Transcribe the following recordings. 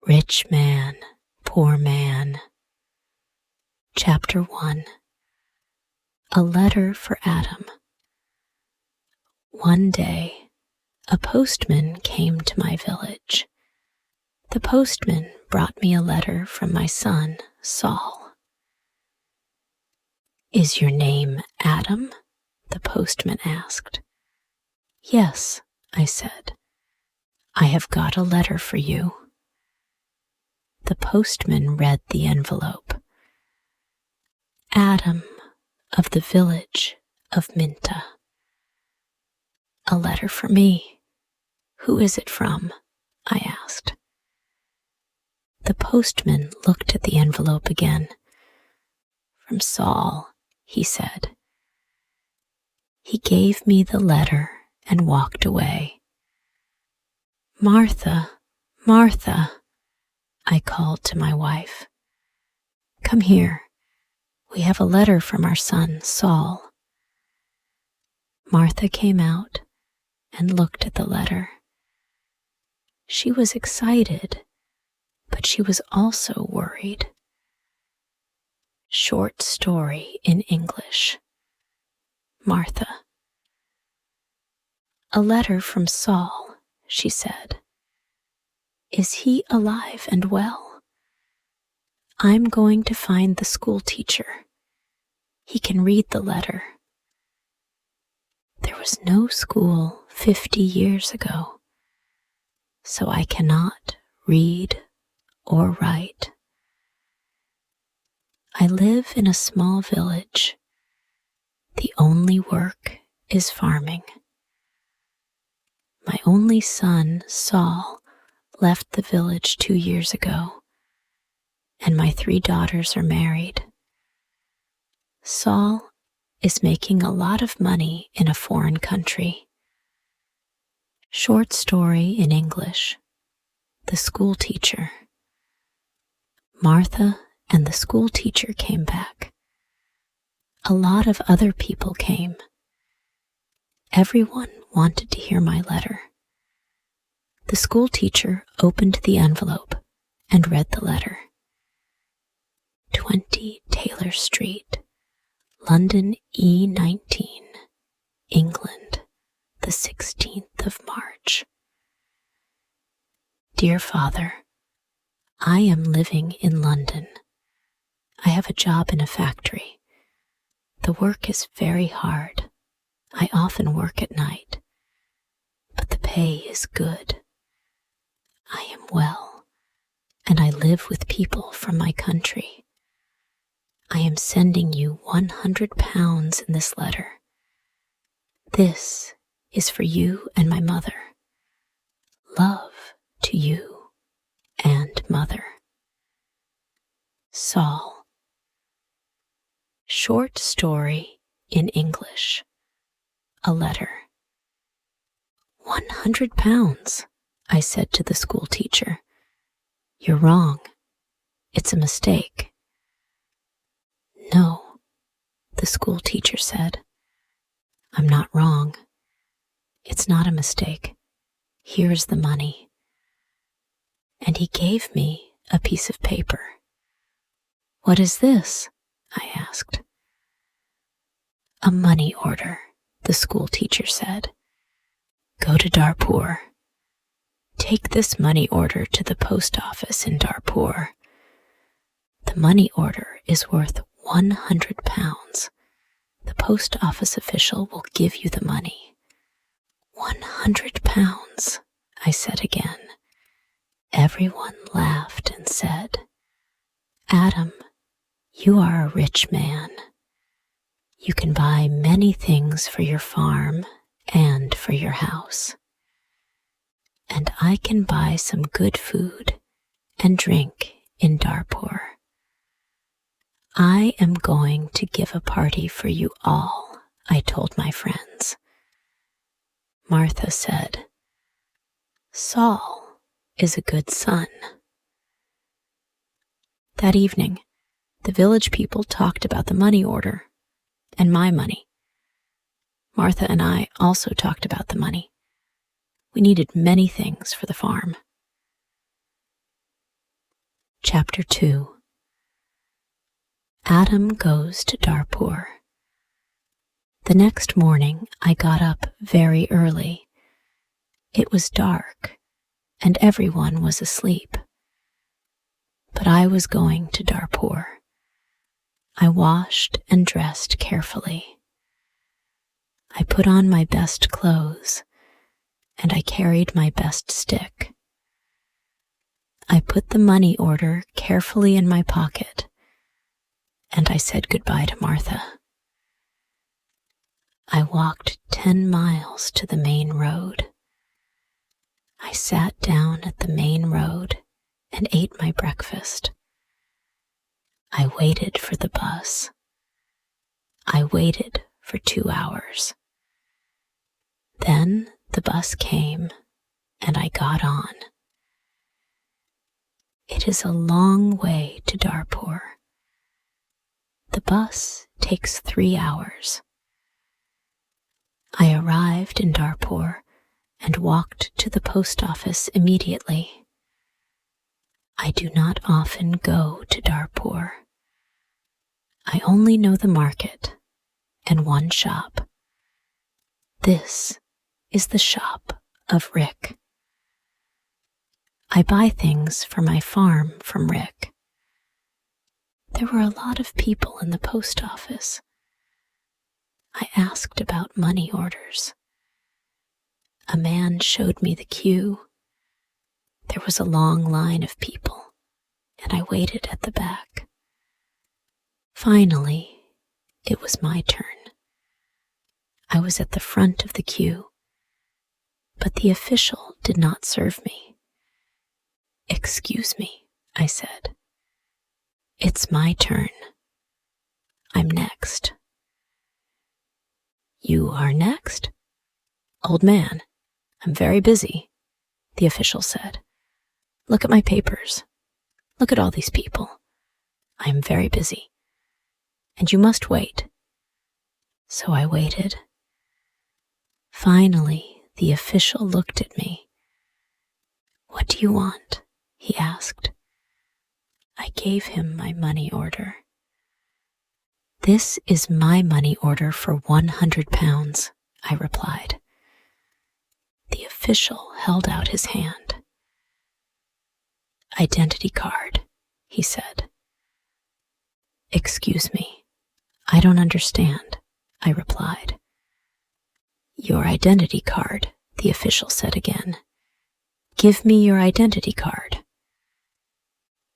Rich Man, Poor Man. Chapter 1. A Letter for Adam. One day, a postman came to my village. The postman brought me a letter from my son, Saul. "Is your name Adam?" the postman asked. "Yes," I said. "I have got a letter for you." The postman read the envelope. Adam of the village of Minta. "A letter for me. Who is it from?" I asked. The postman looked at the envelope again. "From Saul," he said. He gave me the letter and walked away. "Martha, Martha," I called to my wife. "Come here. We have a letter from our son, Saul." Martha came out and looked at the letter. She was excited, but she was also worried. Short story in English. Martha. "A letter from Saul," she said. "Is he alive and well? I'm going to find the school teacher. He can read the letter." There was no school 50 years ago, so I cannot read or write. I live in a small village. The only work is farming. My only son, Saul, left the village 2 years ago, and my 3 daughters are married. Saul is making a lot of money in a foreign country. Short story in English. The school teacher. Martha and the school teacher came back. A lot of other people came. Everyone wanted to hear my letter. The school teacher opened the envelope and read the letter. 20 Taylor Street, London E19, England, the 16th of March. Dear Father, I am living in London. I have a job in a factory. The work is very hard. I often work at night, but the pay is good. I am well, and I live with people from my country. I am sending you £100 in this letter. This is for you and my mother. Love to you and mother. Saul. Short story in English. A letter. £100, I said to the school teacher. "You're wrong. It's a mistake." "No," the school teacher said. "I'm not wrong. It's not a mistake. Here's the money." And he gave me a piece of paper. "What is this?" I asked. "A money order," the school teacher said. "Go to Darpur. Take this money order to the post office in Darpur. The money order is worth £100. The post office official will give you the money." £100, I said again. Everyone laughed and said, "Adam, you are a rich man. You can buy many things for your farm and for your house. And I can buy some good food and drink in Darpur. I am going to give a party for you all," I told my friends. Martha said, "Saul is a good son." That evening, the village people talked about the money order and my money. Martha and I also talked about the money. We needed many things for the farm. Chapter 2. Adam goes to Darpur. The next morning I got up very early. It was dark, and everyone was asleep. But I was going to Darpur. I washed and dressed carefully. I put on my best clothes, and I carried my best stick. I put the money order carefully in my pocket, and I said goodbye to Martha. I walked 10 miles to the main road. I sat down at the main road and ate my breakfast. I waited for the bus. I waited for 2 hours. Then the bus came, and I got on. It is a long way to Darpur. The bus takes 3 hours. I arrived in Darpur and walked to the post office immediately. I do not often go to Darpur. I only know the market and one shop. This is the shop of Rick. I buy things for my farm from Rick. There were a lot of people in the post office. I asked about money orders. A man showed me the queue. There was a long line of people, and I waited at the back. Finally, it was my turn. I was at the front of the queue, but the official did not serve me. "Excuse me," I said. "It's my turn. I'm next." "You are next? Old man, I'm very busy," the official said. "Look at my papers. Look at all these people. I am very busy, and you must wait." So I waited. Finally, the official looked at me. "What do you want?" he asked. I gave him my money order. "This is my money order for 100 pounds, I replied. The official held out his hand. "Identity card," he said. "Excuse me, I don't understand," I replied. "Your identity card," the official said again. "Give me your identity card."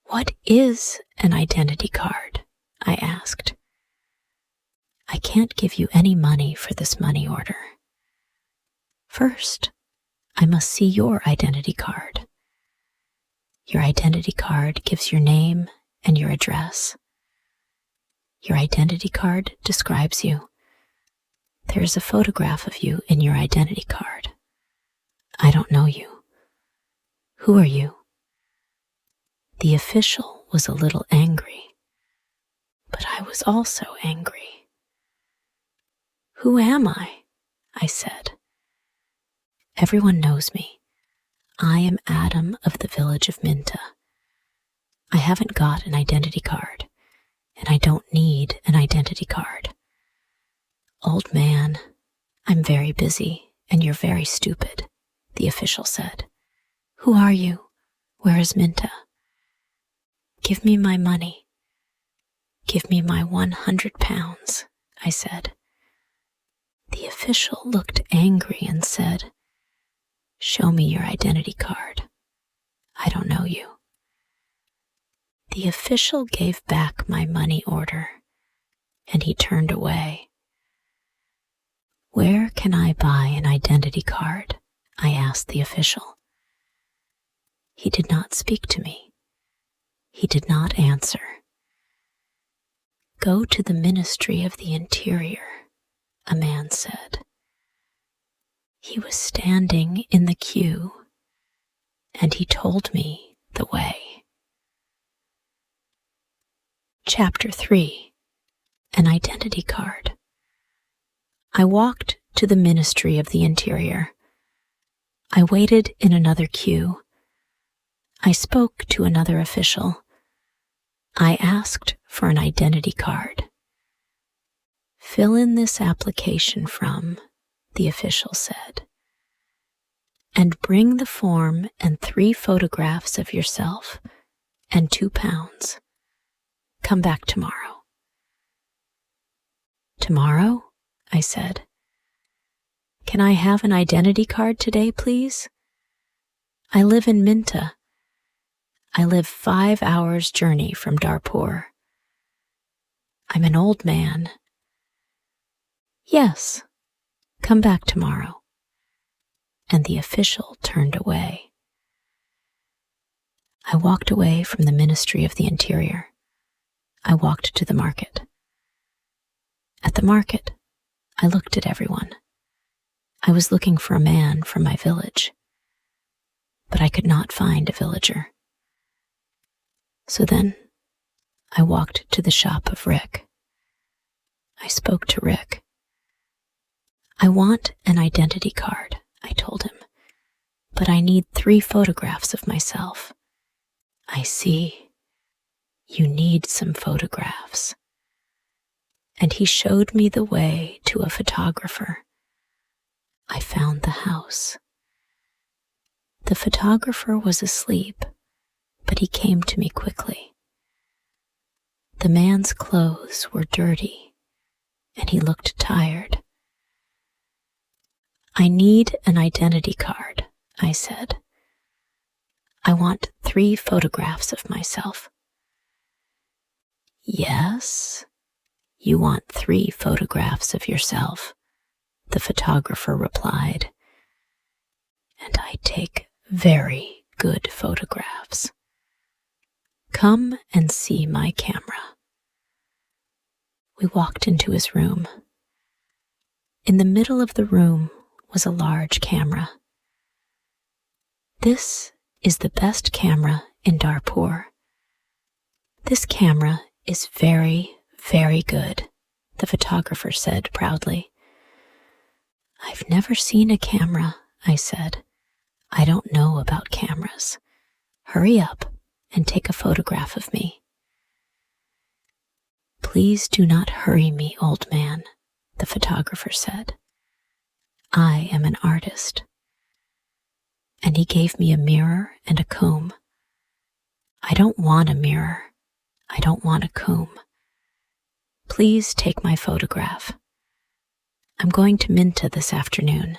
"What is an identity card?" I asked. "I can't give you any money for this money order. First, I must see your identity card. Your identity card gives your name and your address. Your identity card describes you. There is a photograph of you in your identity card. I don't know you. Who are you?" The official was a little angry, but I was also angry. "Who am I?" I said. "Everyone knows me. I am Adam of the village of Minta. I haven't got an identity card, and I don't need an identity card. Old man, I'm very busy, and you're very stupid," the official said. "Who are you? Where is Minta? Give me my money. Give me my 100 pounds, I said. The official looked angry and said, "Show me your identity card. I don't know you." The official gave back my money order, and he turned away. "Where can I buy an identity card?" I asked the official. He did not speak to me. He did not answer. "Go to the Ministry of the Interior," a man said. He was standing in the queue, and he told me the way. Chapter 3. An Identity Card. I walked to the Ministry of the Interior. I waited in another queue. I spoke to another official, I asked for an identity card. Fill in this application from, the official said, and bring the form and 3 photographs of yourself and £2. Come back tomorrow. Tomorrow? I said. Can I have an identity card today, please? I live in Minta. I live 5 hours' journey from Darpur. I'm an old man. Yes, come back tomorrow. And the official turned away. I walked away from the Ministry of the Interior. I walked to the market. At the market, I looked at everyone. I was looking for a man from my village, but I could not find a villager. So then, I walked to the shop of Rick. I spoke to Rick. I want an identity card, I told him, but I need 3 photographs of myself. I see. You need some photographs. And he showed me the way to a photographer. I found the house. The photographer was asleep, but he came to me quickly. The man's clothes were dirty, and he looked tired. I need an identity card, I said. I want 3 photographs of myself. Yes, you want 3 photographs of yourself, the photographer replied. And I take very good photographs. Come and see my camera. We walked into his room. In the middle of the room was a large camera. This is the best camera in Darpur. This camera is very, very good, the photographer said proudly. I've never seen a camera, I said. I don't know about cameras. Hurry up and take a photograph of me. Please do not hurry me, old man, the photographer said. I am an artist. And he gave me a mirror and a comb. I don't want a mirror. I don't want a comb. Please take my photograph. I'm going to Minta this afternoon,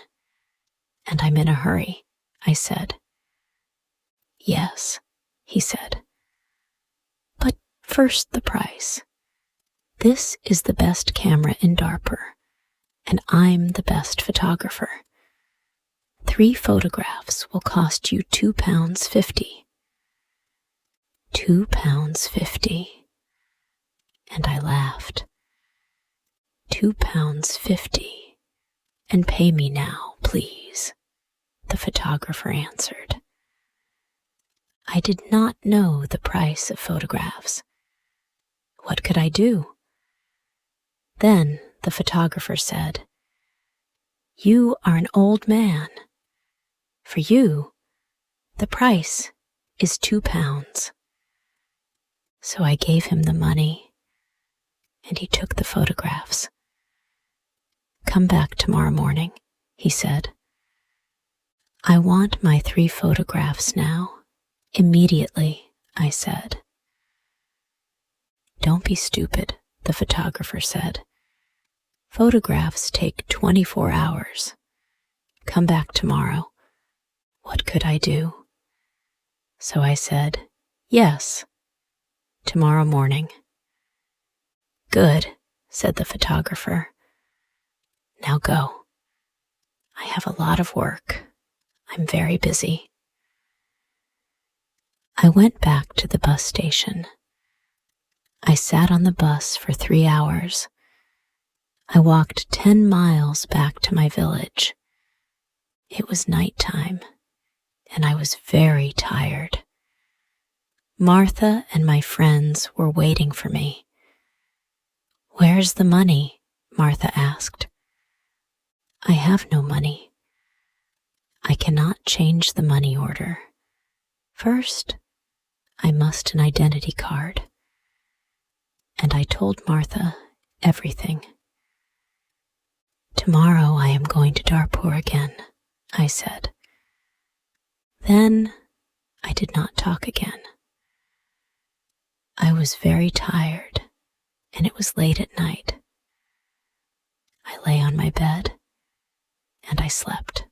and I'm in a hurry, I said. Yes, he said. But first the price. This is the best camera in Darpur, and I'm the best photographer. 3 photographs will cost you £2.50. £2.50. And I laughed. £2.50. And pay me now, please, the photographer answered. I did not know the price of photographs. What could I do? Then the photographer said, You are an old man. For you, the price is £2. So I gave him the money, and he took the photographs. Come back tomorrow morning, he said. I want my 3 photographs now, immediately, I said. Don't be stupid, the photographer said. Photographs take 24 hours. Come back tomorrow. What could I do? So I said, Yes, tomorrow morning. Good, said the photographer. Now go. I have a lot of work. I'm very busy. I went back to the bus station. I sat on the bus for 3 hours. I walked 10 miles back to my village. It was nighttime, and I was very tired. Martha and my friends were waiting for me. Where's the money? Martha asked. I have no money. I cannot change the money order. First, I must an identity card. and I told Martha everything. "Tomorrow I am going to Darpur again," I said. Then I did not talk again. I was very tired, and it was late at night. I lay on my bed, and I slept.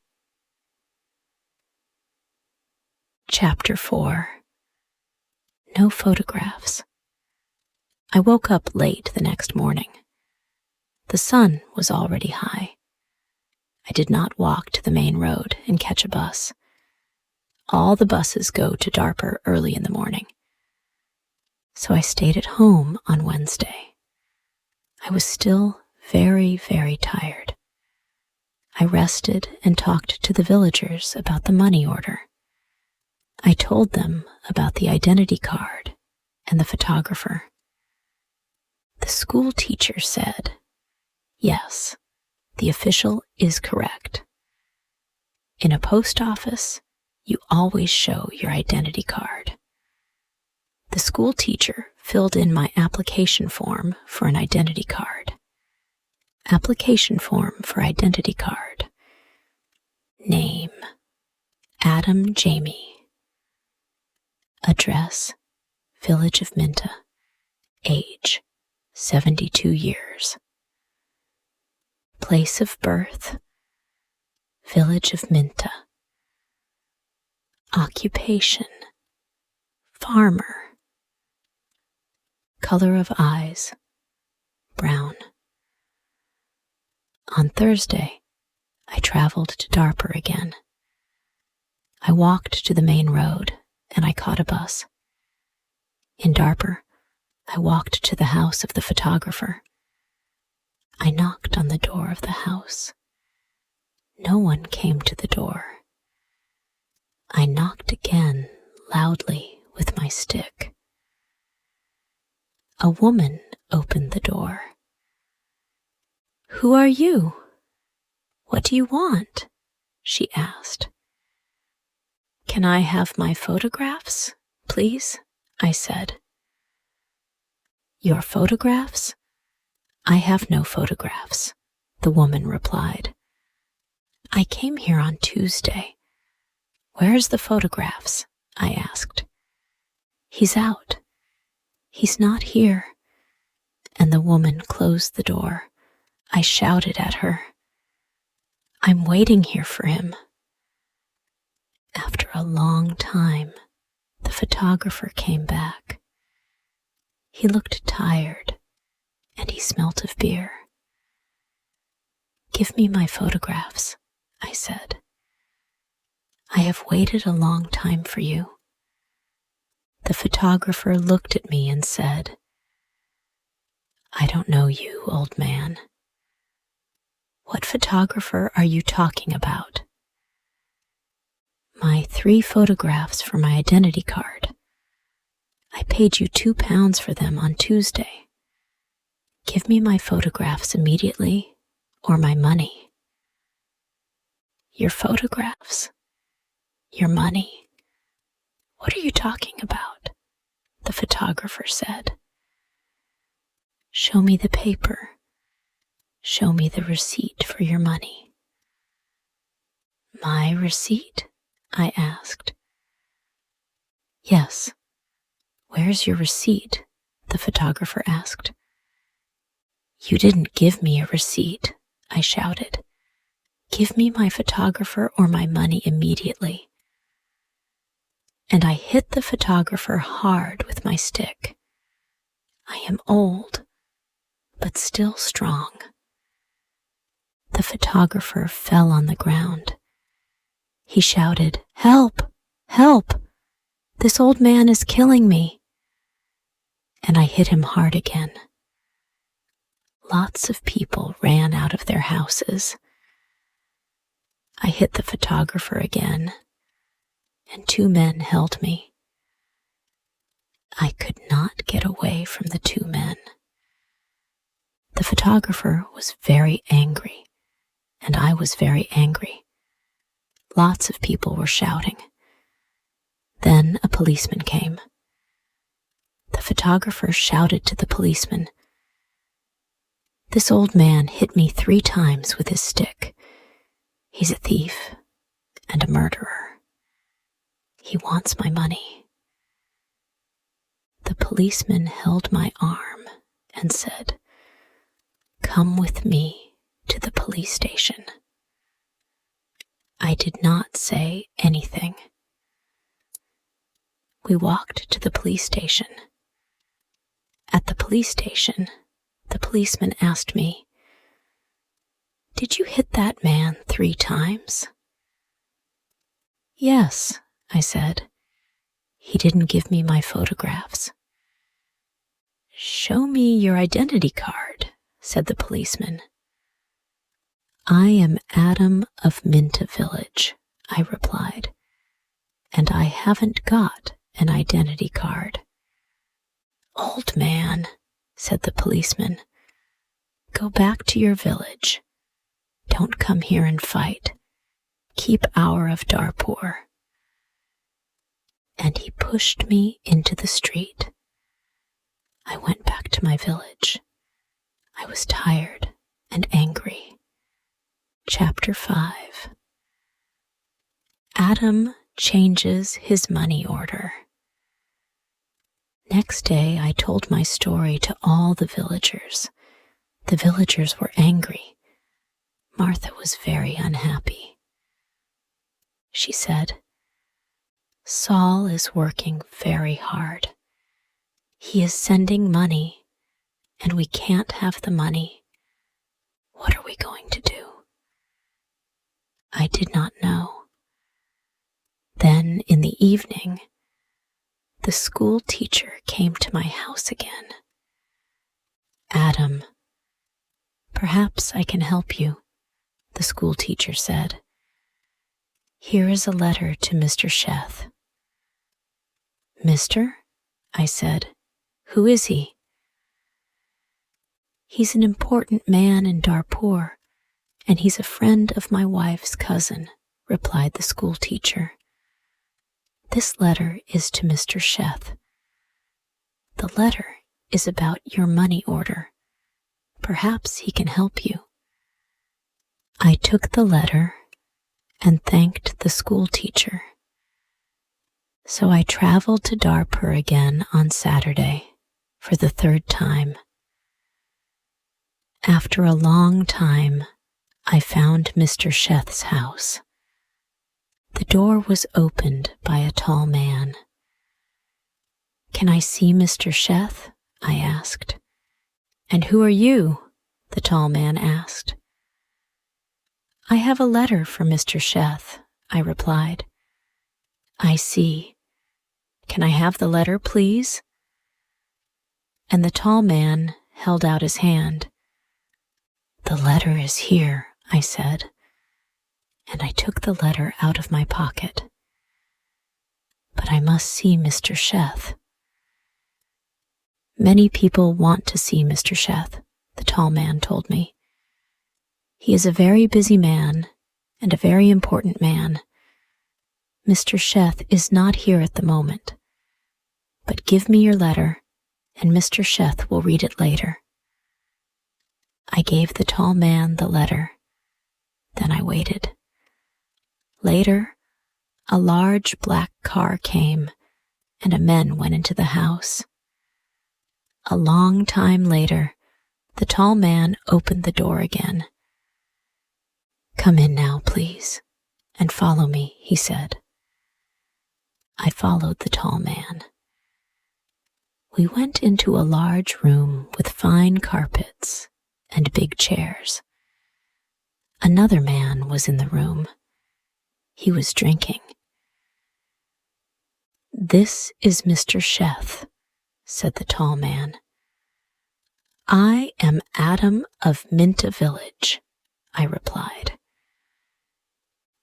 Chapter 4. No photographs. I woke up late the next morning. The sun was already high. I did not walk to the main road and catch a bus. All the buses go to Darpur early in the morning. So I stayed at home on Wednesday. I was still very, very tired. I rested and talked to the villagers about the money order. I told them about the identity card and the photographer. The school teacher said, "Yes, the official is correct. In a post office, you always show your identity card." The school teacher filled in my application form for an identity card. Application form for identity card. Name: Adam Jamie. Address: Village of Minta. Age: 72 years. Place of birth: Village of Minta. Occupation: farmer. Color of eyes: brown. On Thursday, I traveled to Darpur again. I walked to the main road and I caught a bus. In Darpur, I walked to the house of the photographer. I knocked on the door of the house. No one came to the door. I knocked again loudly with my stick. A woman opened the door. "Who are you? What do you want?" she asked. "Can I have my photographs, please?" I said. "Your photographs? I have no photographs," the woman replied. "I came here on Tuesday. Where's the photographs?" I asked. "He's out. He's not here." And the woman closed the door. I shouted at her, "I'm waiting here for him." After a long time, the photographer came back. He looked tired, and he smelt of beer. "Give me my photographs," I said. "I have waited a long time for you." The photographer looked at me and said, "I don't know you, old man. What photographer are you talking about?" "My 3 photographs for my identity card. I paid you £2 for them on Tuesday. Give me my photographs immediately, or my money." "Your photographs? Your money? What are you talking about?" the photographer said. "Show me the paper. Show me the receipt for your money." "My receipt?" I asked. "Yes. Where's your receipt?" the photographer asked. "You didn't give me a receipt," I shouted. "Give me my photographer or my money immediately." And I hit the photographer hard with my stick. I am old, but still strong. The photographer fell on the ground. He shouted, "Help! Help! This old man is killing me." And I hit him hard again. Lots of people ran out of their houses. I hit the photographer again, and 2 men held me. I could not get away from the 2 men. The photographer was very angry, and I was very angry. Lots of people were shouting. Then a policeman came. The photographer shouted to the policeman, "This old man hit me 3 times with his stick. He's a thief and a murderer. He wants my money." The policeman held my arm and said, "Come with me to the police station." I did not say anything. We walked to the police station. At the police station, the policeman asked me, "Did you hit that man 3 times?" "Yes," I said. "He didn't give me my photographs." "Show me your identity card," said the policeman. "I am Adam of Minta Village," I replied, "and I haven't got an identity card." "Old man," said the policeman, "go back to your village. Don't come here and fight. Keep out of Darpur." And he pushed me into the street. I went back to my village. I was tired and angry. Chapter 5. Adam changes his money order. Next day, I told my story to all the villagers. The villagers were angry. Martha was very unhappy. She said, "Saul is working very hard. He is sending money, and we can't have the money. What are we going to do?" I did not know. Then, in the evening, the school teacher came to my house again. "Adam, perhaps I can help you," the school teacher said. "Here is a letter to Mr. Sheth." "Mr.?" I said. "Who is he?" "He's an important man in Darpur, and he's a friend of my wife's cousin," replied the school teacher. "This letter is to Mr. Sheth. The letter is about your money order. Perhaps he can help you." I took the letter and thanked the school teacher. So I traveled to Darpur again on Saturday for the 3rd time. After a long time, I found Mr. Sheth's house. The door was opened by a tall man. "Can I see Mr. Sheth?" I asked. "And who are you?" the tall man asked. "I have a letter for Mr. Sheth," I replied. "I see. Can I have the letter, please?" And the tall man held out his hand. "The letter is here," I said, and I took the letter out of my pocket. "But I must see Mr. Sheth." "Many people want to see Mr. Sheth," the tall man told me. "He is a very busy man and a very important man. Mr. Sheth is not here at the moment, but give me your letter and Mr. Sheth will read it later." I gave the tall man the letter. Then I waited. Later, a large black car came, and a man went into the house. A long time later, the tall man opened the door again. "Come in now, please, and follow me," he said. I followed the tall man. We went into a large room with fine carpets and big chairs. Another man was in the room. He was drinking. "This is Mr. Sheth," said the tall man. "I am Adam of Minta Village," I replied.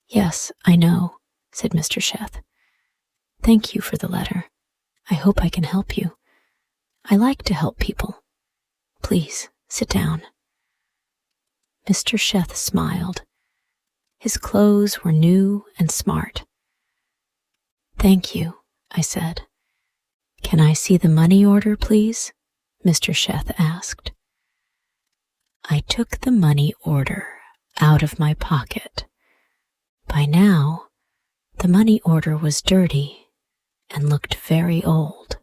"Yes, I know," said Mr. Sheth. "Thank you for the letter. I hope I can help you. I like to help people. Please, sit down." Mr. Sheth smiled. His clothes were new and smart. "Thank you," I said. "Can I see the money order, please?" Mr. Sheth asked. I took the money order out of my pocket. By now, the money order was dirty and looked very old.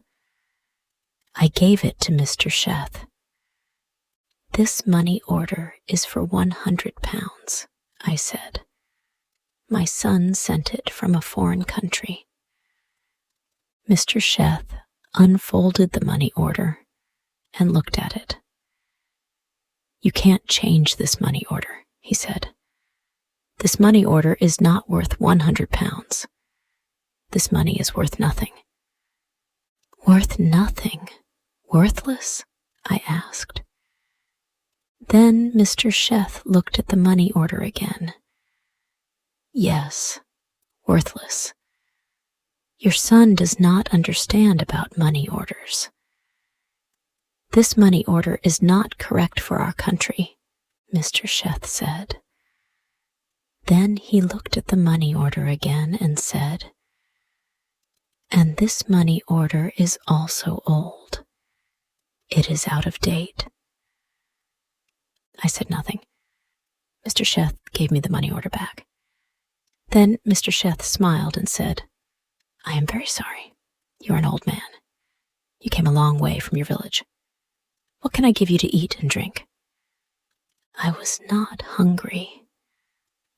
I gave it to Mr. Sheth. "This money order is for 100 pounds, I said. "My son sent it from a foreign country." Mr. Sheth unfolded the money order and looked at it. "You can't change this money order," he said. "This money order is not worth 100 pounds. This money is worth nothing." "Worth nothing? Worthless?" I asked. Then Mr. Sheth looked at the money order again. "Yes, worthless. Your son does not understand about money orders. This money order is not correct for our country," Mr. Sheth said. Then he looked at the money order again and said, "And this money order is also old. It is out of date." I said nothing. Mr. Sheth gave me the money order back. Then Mr. Sheth smiled and said, "I am very sorry. You are an old man. You came a long way from your village. What can I give you to eat and drink?" I was not hungry,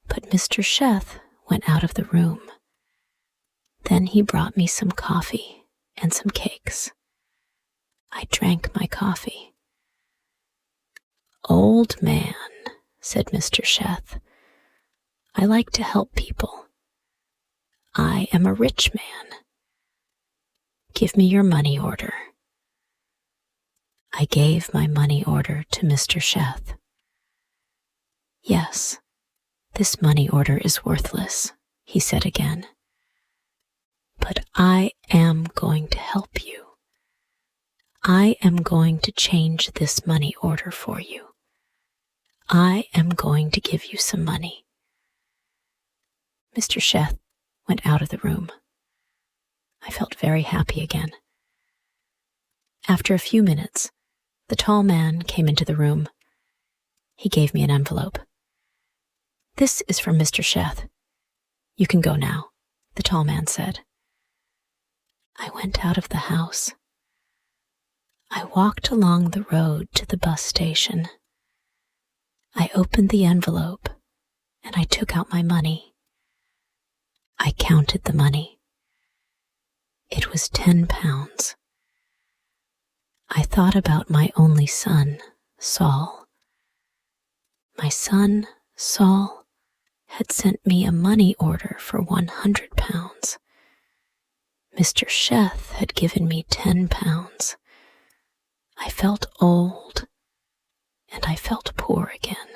but Mr. Sheth went out of the room. Then he brought me some coffee and some cakes. I drank my coffee. "Old man," said Mr. Sheth, "I like to help people. I am a rich man. Give me your money order." I gave my money order to Mr. Sheth. "Yes, this money order is worthless," he said again. "But I am going to help you. I am going to change this money order for you. I am going to give you some money." Mr. Sheth went out of the room. I felt very happy again. After a few minutes, the tall man came into the room. He gave me an envelope. "This is from Mr. Sheth. You can go now," the tall man said. I went out of the house. I walked along the road to the bus station. I opened the envelope and I took out my money. I counted the money. It was 10 pounds. I thought about my only son, Saul. My son, Saul, had sent me a money order for 100 pounds. Mr. Sheth had given me 10 pounds. I felt old, and I felt poor again.